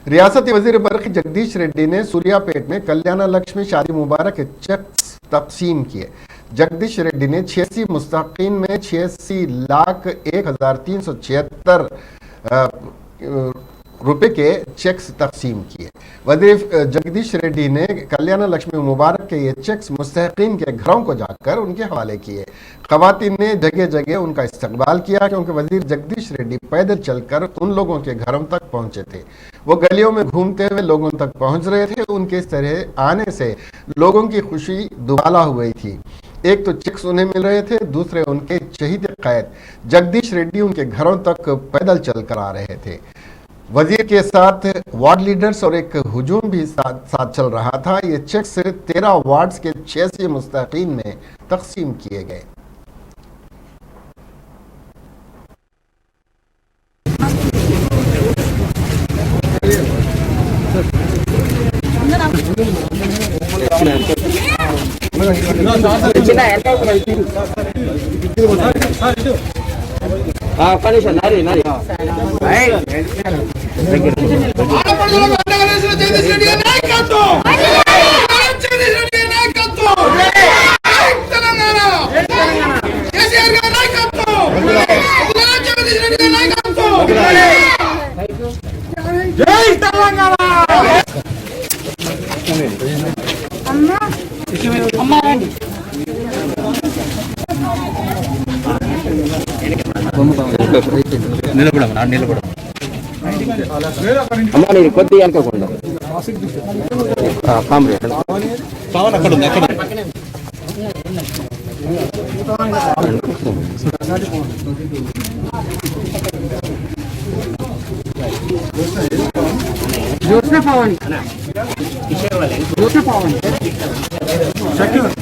रियासती वजीर बर्क जगदीश रेड्डी ने सूर्यापेट में कल्याण लक्ष्मी शादी मुबारक के चेक्स तकसीम किए। जगदीश रेड्डी ने 86 मुस्तकीन में 86,01,376 रुपए के चेक्स तकसीम किए। वजीर जगदीश रेड्डी ने कल्याण लक्ष्मी मुबारक के ये चेक्स मुस्तहकीन के घरों को जाकर उनके हवाले किए। खवातीन ने जगह जगह उनका इस्तकबाल किया क्योंकि वजीर जगदीश रेड्डी पैदल चलकर उन लोगों के घरों तक पहुंचे थे। वो गलियों में घूमते हुए लोगों तक पहुंच रहे थे। उनके इस तरह आने से लोगों की खुशी दुबाला हुई थी। एक तो चेक्स उन्हें मिल रहे थे, दूसरे उनके शहीद कैद जगदीश रेड्डी उनके घरों तक पैदल चलकर आ रहे थे। वजीर के साथ वार्ड लीडर्स और एक हुजूम भी साथ चल रहा था। ये चेक्स 13 वार्ड्स के 86 मुस्तकीन में तकसीम किए गए। Joseph Pawan.